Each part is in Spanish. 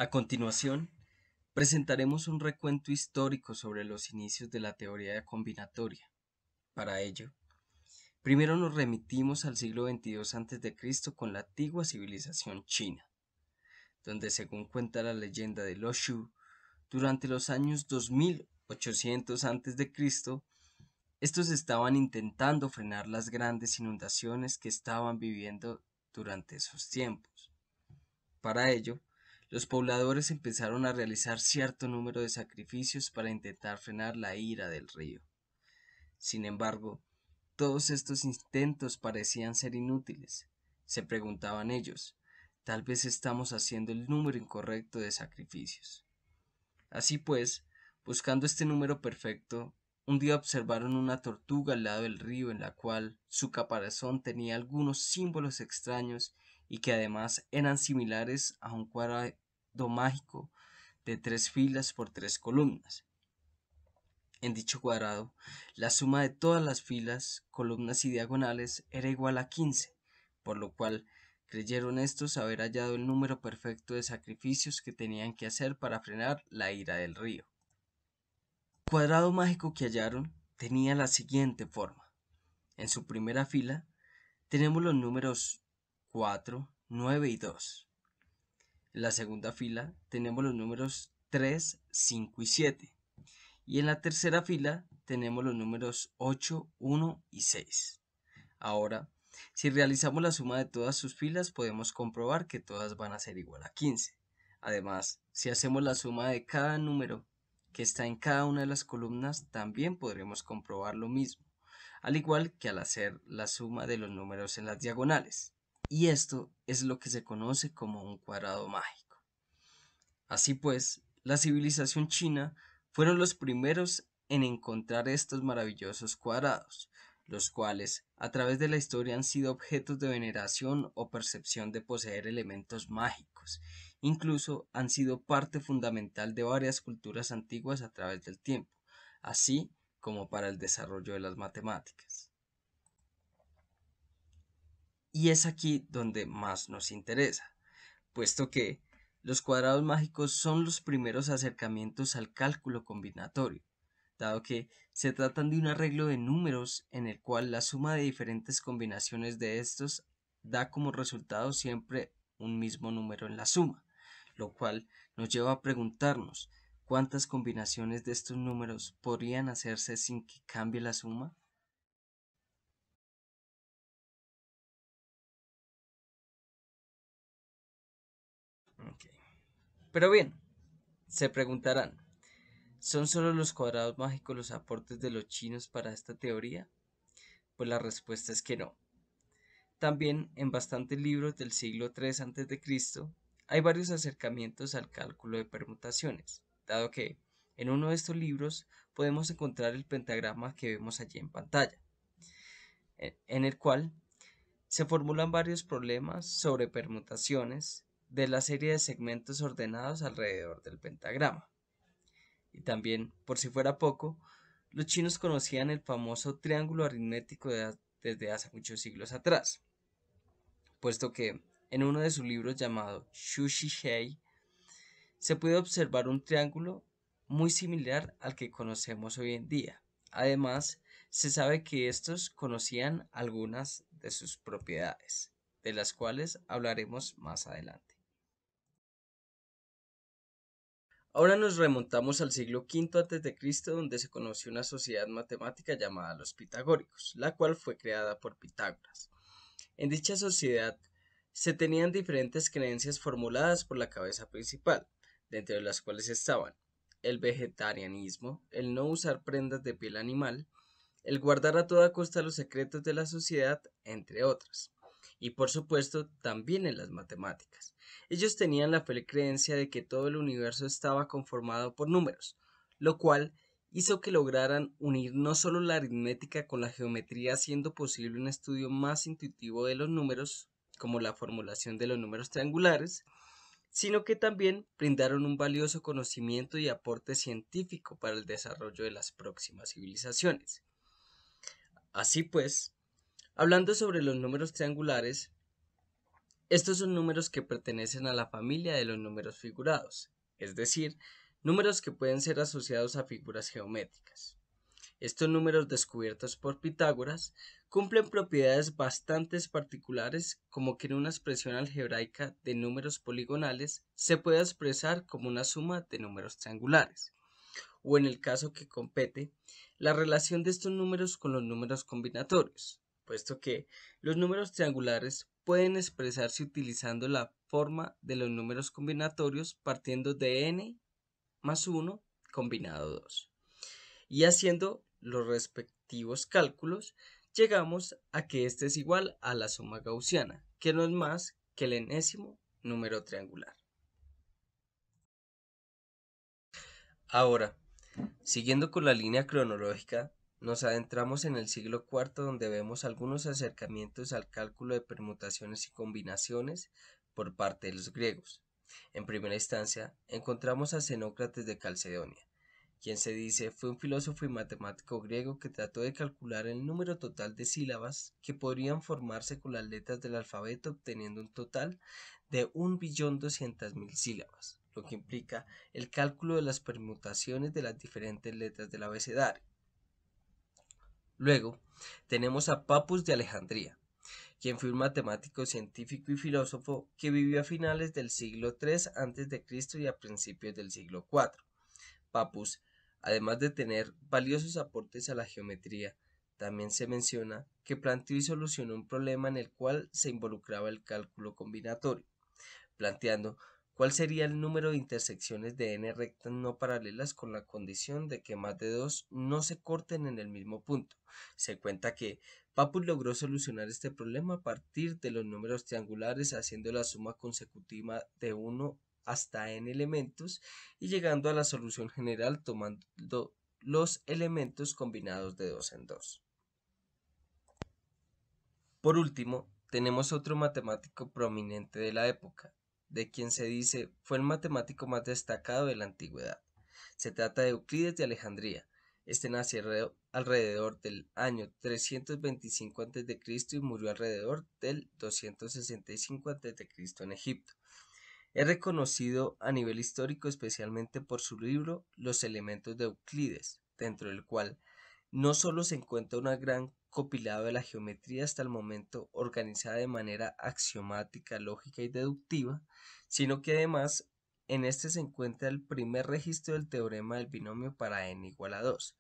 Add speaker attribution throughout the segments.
Speaker 1: A continuación, presentaremos un recuento histórico sobre los inicios de la teoría combinatoria. Para ello, primero nos remitimos al siglo XXII a.C. con la antigua civilización china, donde según cuenta la leyenda de Lo Shu, durante los años 2800 a.C., estos estaban intentando frenar las grandes inundaciones que estaban viviendo durante esos tiempos. Para ello, los pobladores empezaron a realizar cierto número de sacrificios para intentar frenar la ira del río. Sin embargo, todos estos intentos parecían ser inútiles. Se preguntaban ellos, tal vez estamos haciendo el número incorrecto de sacrificios. Así pues, buscando este número perfecto, un día observaron una tortuga al lado del río en la cual su caparazón tenía algunos símbolos extraños y que además eran similares a un cuadrado mágico de 3 filas por 3 columnas. En dicho cuadrado, la suma de todas las filas, columnas y diagonales era igual a 15, por lo cual creyeron estos haber hallado el número perfecto de sacrificios que tenían que hacer para frenar la ira del río. El cuadrado mágico que hallaron tenía la siguiente forma. En su primera fila tenemos los números 4, 9 y 2. En la segunda fila tenemos los números 3, 5 y 7. Y en la tercera fila tenemos los números 8, 1 y 6. Ahora, si realizamos la suma de todas sus filas, podemos comprobar que todas van a ser igual a 15. Además, si hacemos la suma de cada número que está en cada una de las columnas, también podremos comprobar lo mismo, al igual que al hacer la suma de los números en las diagonales. Y esto es lo que se conoce como un cuadrado mágico. Así pues, la civilización china fueron los primeros en encontrar estos maravillosos cuadrados, los cuales a través de la historia han sido objetos de veneración o percepción de poseer elementos mágicos. Incluso han sido parte fundamental de varias culturas antiguas a través del tiempo, así como para el desarrollo de las matemáticas. Y es aquí donde más nos interesa, puesto que los cuadrados mágicos son los primeros acercamientos al cálculo combinatorio, dado que se tratan de un arreglo de números en el cual la suma de diferentes combinaciones de estos da como resultado siempre un mismo número en la suma, lo cual nos lleva a preguntarnos cuántas combinaciones de estos números podrían hacerse sin que cambie la suma. Okay. Pero bien, se preguntarán, ¿son solo los cuadrados mágicos los aportes de los chinos para esta teoría? Pues la respuesta es que no. También en bastantes libros del siglo III a.C. hay varios acercamientos al cálculo de permutaciones, dado que en uno de estos libros podemos encontrar el pentagrama que vemos allí en pantalla, en el cual se formulan varios problemas sobre permutaciones de la serie de segmentos ordenados alrededor del pentagrama. Y también, por si fuera poco, los chinos conocían el famoso triángulo aritmético desde hace muchos siglos atrás, puesto que en uno de sus libros llamado Xu Shihei se puede observar un triángulo muy similar al que conocemos hoy en día. Además, se sabe que estos conocían algunas de sus propiedades, de las cuales hablaremos más adelante. Ahora nos remontamos al siglo V a.C., donde se conoció una sociedad matemática llamada los pitagóricos, la cual fue creada por Pitágoras. En dicha sociedad se tenían diferentes creencias formuladas por la cabeza principal, dentro de las cuales estaban el vegetarianismo, el no usar prendas de piel animal, el guardar a toda costa los secretos de la sociedad, entre otras. Y por supuesto también en las matemáticas. Ellos tenían la fiel creencia de que todo el universo estaba conformado por números, lo cual hizo que lograran unir no solo la aritmética con la geometría, haciendo posible un estudio más intuitivo de los números, como la formulación de los números triangulares, sino que también brindaron un valioso conocimiento y aporte científico para el desarrollo de las próximas civilizaciones. Así pues, hablando sobre los números triangulares, Estos son números que pertenecen a la familia de los números figurados, es decir, números que pueden ser asociados a figuras geométricas. Estos números descubiertos por Pitágoras cumplen propiedades bastante particulares, como que en una expresión algebraica de números poligonales se puede expresar como una suma de números triangulares, o en el caso que compete, la relación de estos números con los números combinatorios, puesto que los números triangulares pueden expresarse utilizando la forma de los números combinatorios partiendo de n más 1 combinado 2 y haciendo los respectivos cálculos, llegamos a que este es igual a la suma gaussiana, que no es más que el enésimo número triangular. Ahora, siguiendo con la línea cronológica, nos adentramos en el siglo IV, donde vemos algunos acercamientos al cálculo de permutaciones y combinaciones por parte de los griegos. En primera instancia, encontramos a Xenócrates de Calcedonia, quien se dice fue un filósofo y matemático griego que trató de calcular el número total de sílabas que podrían formarse con las letras del alfabeto, obteniendo un total de 1.200.000 sílabas, lo que implica el cálculo de las permutaciones de las diferentes letras del abecedario. Luego tenemos a Papus de Alejandría, quien fue un matemático, científico y filósofo que vivió a finales del siglo III a.C. y a principios del siglo IV. Papus, además de tener valiosos aportes a la geometría, también se menciona que planteó y solucionó un problema en el cual se involucraba el cálculo combinatorio, planteando cuál sería el número de intersecciones de n rectas no paralelas con la condición de que más de dos no se corten en el mismo punto. Se cuenta que Pappus logró solucionar este problema a partir de los números triangulares, haciendo la suma consecutiva de 1 hasta n elementos y llegando a la solución general tomando los elementos combinados de 2 en 2. Por último, tenemos otro matemático prominente de la época, de quien se dice fue el matemático más destacado de la antigüedad. Se trata de Euclides de Alejandría. Este nació alrededor del año 325 a.C. y murió alrededor del 265 a.C. en Egipto. Es reconocido a nivel histórico especialmente por su libro Los elementos de Euclides, dentro del cual no solo se encuentra un gran compilado de la geometría hasta el momento organizada de manera axiomática, lógica y deductiva, sino que además en este se encuentra el primer registro del teorema del binomio para n igual a 2.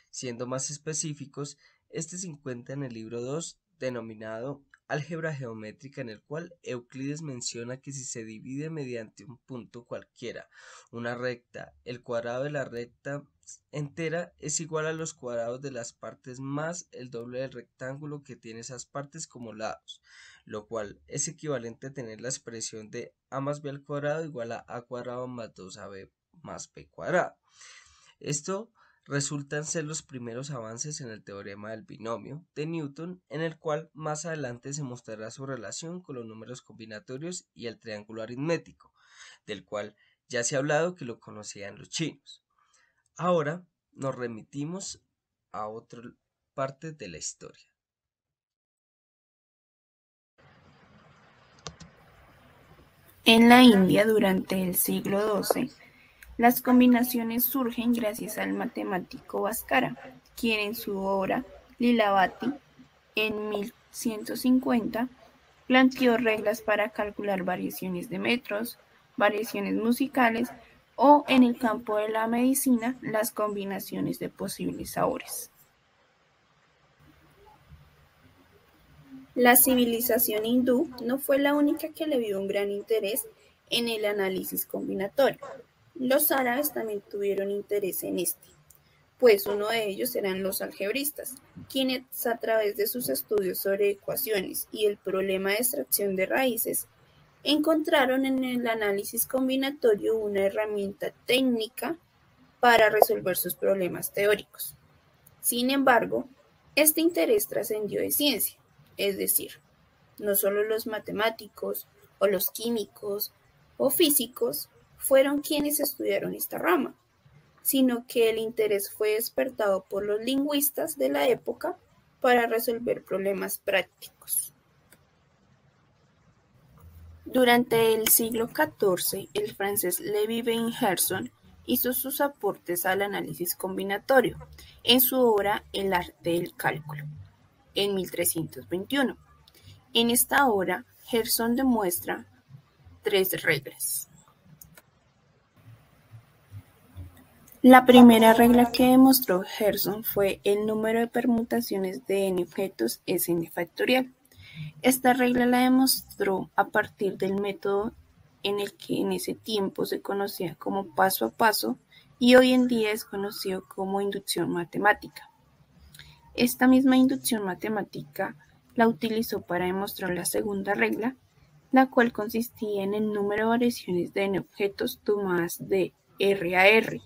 Speaker 1: Siendo más específicos, este se encuentra en el libro 2 denominado Álgebra geométrica, en el cual Euclides menciona que si se divide mediante un punto cualquiera una recta, el cuadrado de la recta entera es igual a los cuadrados de las partes más el doble del rectángulo que tiene esas partes como lados, lo cual es equivalente a tener la expresión de a más b al cuadrado igual a cuadrado más 2ab más b cuadrado. Esto resultan ser los primeros avances en el teorema del binomio de Newton, en el cual más adelante se mostrará su relación con los números combinatorios y el triángulo aritmético, del cual ya se ha hablado que lo conocían los chinos. Ahora nos remitimos a otra parte de la historia.
Speaker 2: En la India, durante el siglo XII, las combinaciones surgen gracias al matemático Bhaskara, quien en su obra Lilavati, en 1150, planteó reglas para calcular variaciones de metros, variaciones musicales o, en el campo de la medicina, las combinaciones de posibles sabores. La civilización hindú no fue la única que le vio un gran interés en el análisis combinatorio. Los árabes también tuvieron interés en este, pues uno de ellos eran los algebristas, quienes a través de sus estudios sobre ecuaciones y el problema de extracción de raíces, encontraron en el análisis combinatorio una herramienta técnica para resolver sus problemas teóricos. Sin embargo, este interés trascendió de ciencia, es decir, no solo los matemáticos o los químicos o físicos fueron quienes estudiaron esta rama, sino que el interés fue despertado por los lingüistas de la época para resolver problemas prácticos. Durante el siglo XIV, el francés Lévi-Benn Gerson hizo sus aportes al análisis combinatorio en su obra El arte del cálculo, en 1321. En esta obra, Gerson demuestra tres reglas. La primera regla que demostró Gerson fue el número de permutaciones de n objetos es n factorial. Esta regla la demostró a partir del método en el que en ese tiempo se conocía como paso a paso y hoy en día es conocido como inducción matemática. Esta misma inducción matemática la utilizó para demostrar la segunda regla, la cual consistía en el número de variaciones de n objetos tomadas de R a R,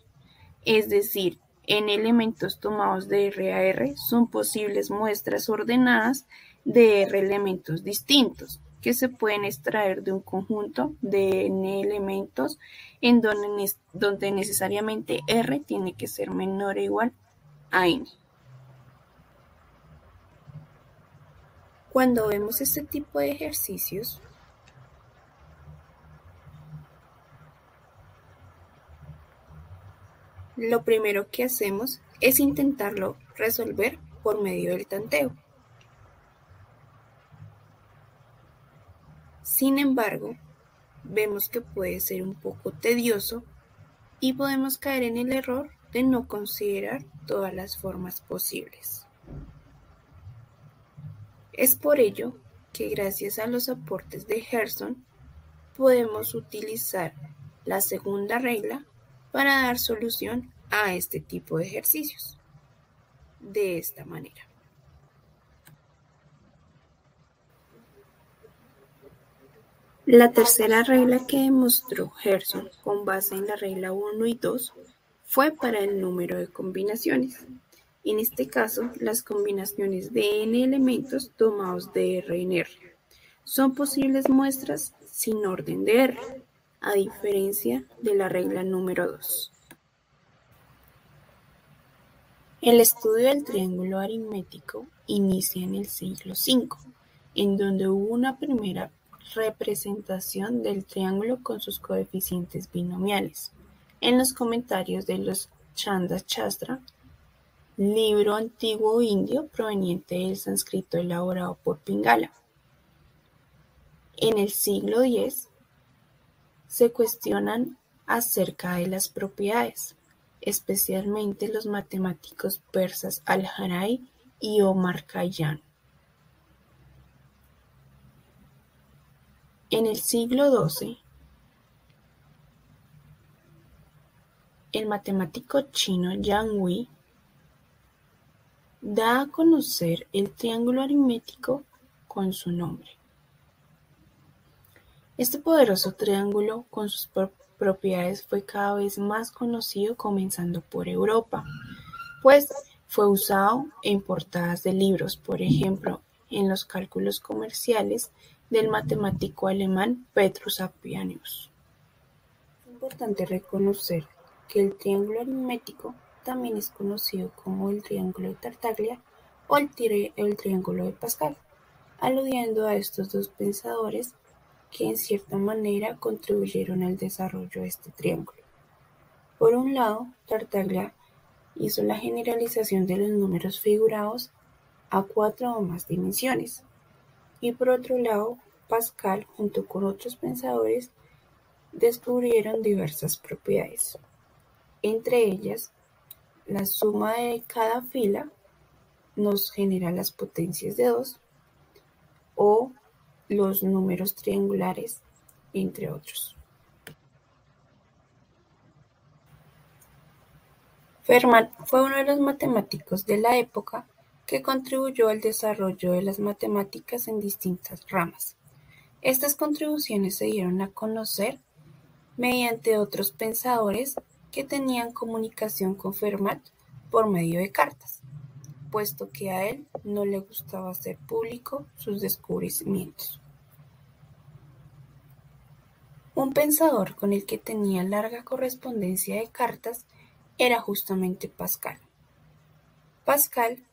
Speaker 2: es decir, n elementos tomados de R a R son posibles muestras ordenadas de R elementos distintos, que se pueden extraer de un conjunto de n elementos en donde necesariamente R tiene que ser menor o igual a n. Cuando vemos este tipo de ejercicios, lo primero que hacemos es intentarlo resolver por medio del tanteo. Sin embargo, vemos que puede ser un poco tedioso y podemos caer en el error de no considerar todas las formas posibles. Es por ello que gracias a los aportes de Gerson podemos utilizar la segunda regla para dar solución a este tipo de ejercicios. De esta manera. La tercera regla que demostró Gerson con base en la regla 1 y 2 fue para el número de combinaciones. En este caso, las combinaciones de n elementos tomados de R en R son posibles muestras sin orden de R, a diferencia de la regla número 2. El estudio del triángulo aritmético inicia en el siglo V, en donde hubo una primera representación del triángulo con sus coeficientes binomiales. En los comentarios de los Chanda Shastra, libro antiguo indio proveniente del sánscrito elaborado por Pingala. En el siglo X se cuestionan acerca de las propiedades, especialmente los matemáticos persas Al-Jaray y Omar Khayyam. En el siglo XII, el matemático chino Yang Hui da a conocer el triángulo aritmético con su nombre. Este poderoso triángulo con sus propiedades fue cada vez más conocido comenzando por Europa, pues fue usado en portadas de libros, por ejemplo, en los cálculos comerciales del matemático alemán Petrus Apianius. Es importante reconocer que el triángulo aritmético también es conocido como el triángulo de Tartaglia o el triángulo de Pascal, aludiendo a estos dos pensadores que en cierta manera contribuyeron al desarrollo de este triángulo. Por un lado, Tartaglia hizo la generalización de los números figurados a 4 o más dimensiones, y por otro lado, Pascal, junto con otros pensadores, descubrieron diversas propiedades. Entre ellas, la suma de cada fila nos genera las potencias de 2 o los números triangulares, entre otros. Fermat fue uno de los matemáticos de la época que contribuyó al desarrollo de las matemáticas en distintas ramas. Estas contribuciones se dieron a conocer mediante otros pensadores que tenían comunicación con Fermat por medio de cartas, puesto que a él no le gustaba hacer público sus descubrimientos. Un pensador con el que tenía larga correspondencia de cartas era justamente Pascal. Pascal,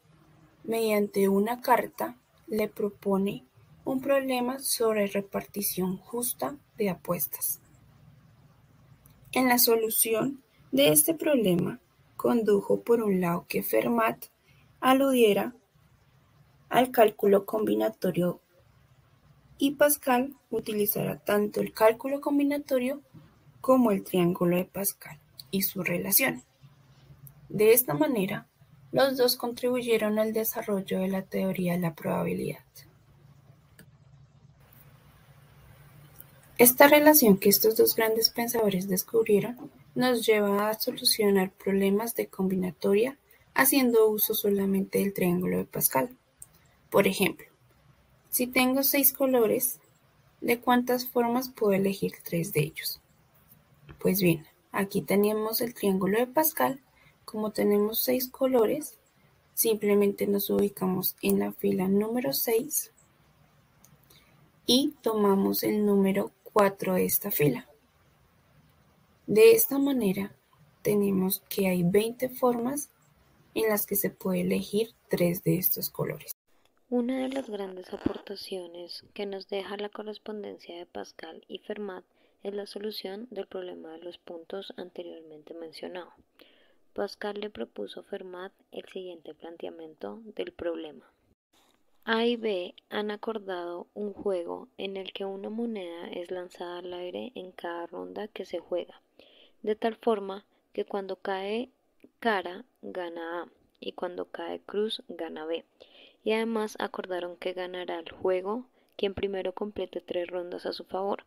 Speaker 2: mediante una carta, le propone un problema sobre repartición justa de apuestas. En la solución de este problema condujo por un lado que Fermat aludiera al cálculo combinatorio y Pascal utilizará tanto el cálculo combinatorio como el triángulo de Pascal y su relación. De esta manera, los dos contribuyeron al desarrollo de la teoría de la probabilidad. Esta relación que estos dos grandes pensadores descubrieron nos lleva a solucionar problemas de combinatoria haciendo uso solamente del triángulo de Pascal. Por ejemplo, si tengo 6 colores, ¿de cuántas formas puedo elegir 3 de ellos? Pues bien, aquí tenemos el triángulo de Pascal. Como tenemos 6 colores, simplemente nos ubicamos en la fila número 6 y tomamos el número 4 de esta fila. De esta manera, tenemos que hay 20 formas en las que se puede elegir 3 de estos colores.
Speaker 3: Una de las grandes aportaciones que nos deja la correspondencia de Pascal y Fermat es la solución del problema de los puntos anteriormente mencionado. Pascal le propuso a Fermat el siguiente planteamiento del problema. A y B han acordado un juego en el que una moneda es lanzada al aire en cada ronda que se juega, de tal forma que cuando cae cara gana A y cuando cae cruz gana B. Y además acordaron que ganará el juego quien primero complete 3 rondas a su favor,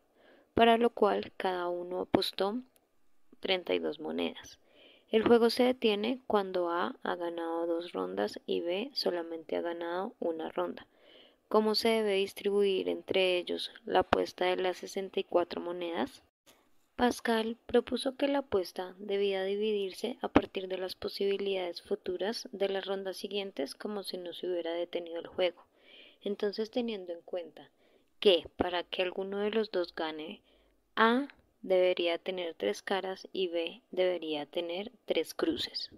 Speaker 3: para lo cual cada uno apostó 32 monedas. El juego se detiene cuando A ha ganado 2 rondas y B solamente ha ganado 1 ronda. ¿Cómo se debe distribuir entre ellos la apuesta de las 64 monedas? Pascal propuso que la apuesta debía dividirse a partir de las posibilidades futuras de las rondas siguientes como si no se hubiera detenido el juego. Entonces, teniendo en cuenta que para que alguno de los dos gane, A debería tener 3 caras y B debería tener 3 cruces.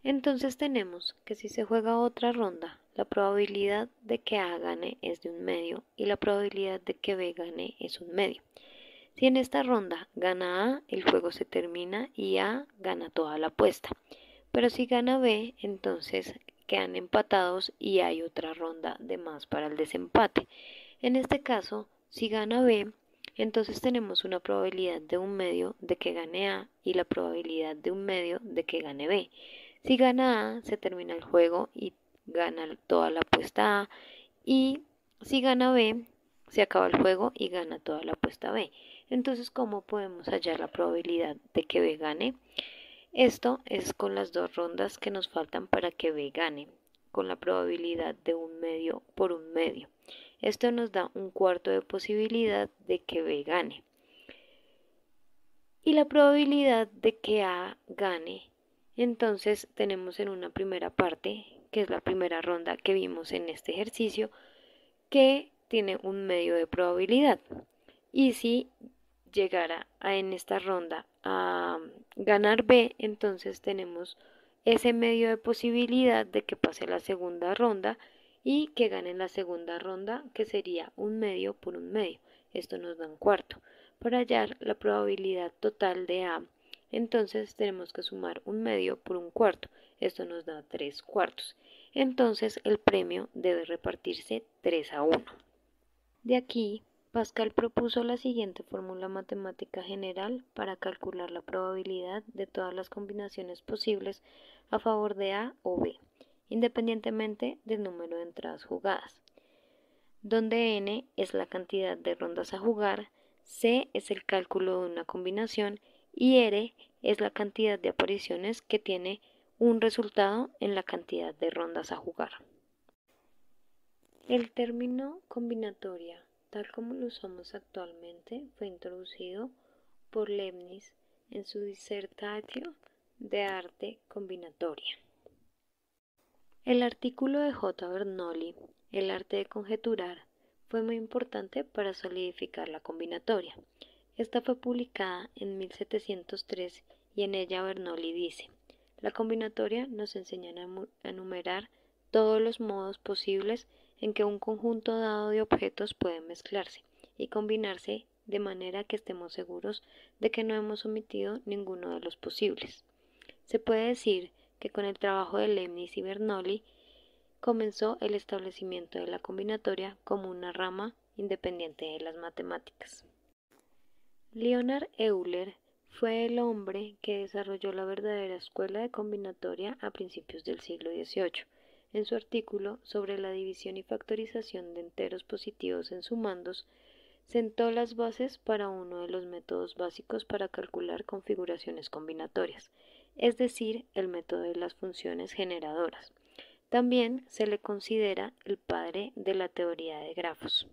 Speaker 3: Entonces tenemos que si se juega otra ronda, la probabilidad de que A gane es de 1/2 y la probabilidad de que B gane es 1/2. Si en esta ronda gana A, el juego se termina y A gana toda la apuesta. Pero si gana B, entonces quedan empatados y hay otra ronda de más para el desempate. En este caso, si gana B, entonces tenemos una probabilidad de 1/2 de que gane A y la probabilidad de 1/2 de que gane B. Si gana A, se termina el juego y gana toda la apuesta A. Y si gana B, se acaba el juego y gana toda la apuesta B. Entonces, ¿cómo podemos hallar la probabilidad de que B gane? Esto es con las 2 rondas que nos faltan para que B gane, con la probabilidad de 1/2 por 1/2. Esto nos da 1/4 de posibilidad de que B gane. Y la probabilidad de que A gane, entonces tenemos en una primera parte, que es la primera ronda que vimos en este ejercicio, que tiene 1/2 de probabilidad. Y si llegara en esta ronda a ganar B, entonces tenemos ese medio de posibilidad de que pase la segunda ronda y que gane en la segunda ronda, que sería 1/2 por 1/2. Esto nos da 1/4. Para hallar la probabilidad total de A, entonces tenemos que sumar 1/2 por 1/4. Esto nos da 3/4. Entonces el premio debe repartirse 3/1. De aquí, Pascal propuso la siguiente fórmula matemática general para calcular la probabilidad de todas las combinaciones posibles a favor de A o B, independientemente del número de entradas jugadas, donde n es la cantidad de rondas a jugar, c es el cálculo de una combinación y r es la cantidad de apariciones que tiene un resultado en la cantidad de rondas a jugar. El término combinatoria, tal como lo usamos actualmente, fue introducido por Leibniz en su Dissertatio de arte combinatoria. El artículo de J. Bernoulli, El arte de conjeturar, fue muy importante para solidificar la combinatoria. Esta fue publicada en 1703 y en ella Bernoulli dice: la combinatoria nos enseña a enumerar todos los modos posibles en que un conjunto dado de objetos puede mezclarse y combinarse de manera que estemos seguros de que no hemos omitido ninguno de los posibles. Se puede decir que con el trabajo de Leibniz y Bernoulli comenzó el establecimiento de la combinatoria como una rama independiente de las matemáticas. Leonhard Euler fue el hombre que desarrolló la verdadera escuela de combinatoria a principios del siglo XVIII. En su artículo sobre la división y factorización de enteros positivos en sumandos, sentó las bases para uno de los métodos básicos para calcular configuraciones combinatorias, es decir, el método de las funciones generadoras. También se le considera el padre de la teoría de grafos,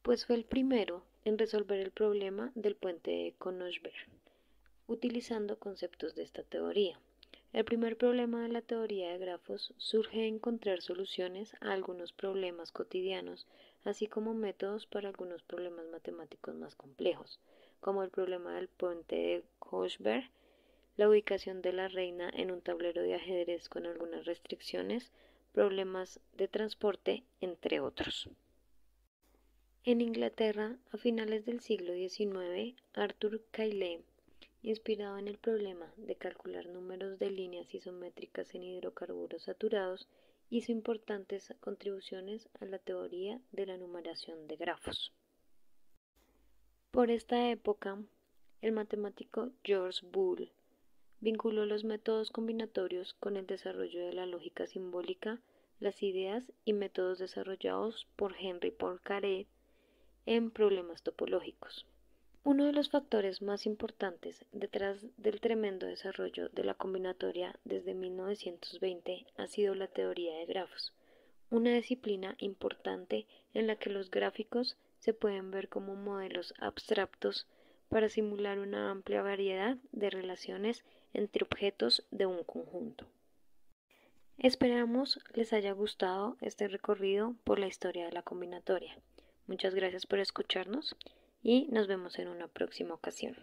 Speaker 3: pues fue el primero en resolver el problema del puente de Konigsberg, utilizando conceptos de esta teoría. El primer problema de la teoría de grafos surge de encontrar soluciones a algunos problemas cotidianos, así como métodos para algunos problemas matemáticos más complejos, como el problema del puente de Konigsberg, la ubicación de la reina en un tablero de ajedrez con algunas restricciones, problemas de transporte, entre otros. En Inglaterra, a finales del siglo XIX, Arthur Cayley, inspirado en el problema de calcular números de líneas isométricas en hidrocarburos saturados, hizo importantes contribuciones a la teoría de la numeración de grafos. Por esta época, el matemático George Boole vinculó los métodos combinatorios con el desarrollo de la lógica simbólica, las ideas y métodos desarrollados por Henri Poincaré en problemas topológicos. Uno de los factores más importantes detrás del tremendo desarrollo de la combinatoria desde 1920 ha sido la teoría de grafos, una disciplina importante en la que los gráficos se pueden ver como modelos abstractos para simular una amplia variedad de relaciones entre objetos de un conjunto. Esperamos les haya gustado este recorrido por la historia de la combinatoria. Muchas gracias por escucharnos y nos vemos en una próxima ocasión.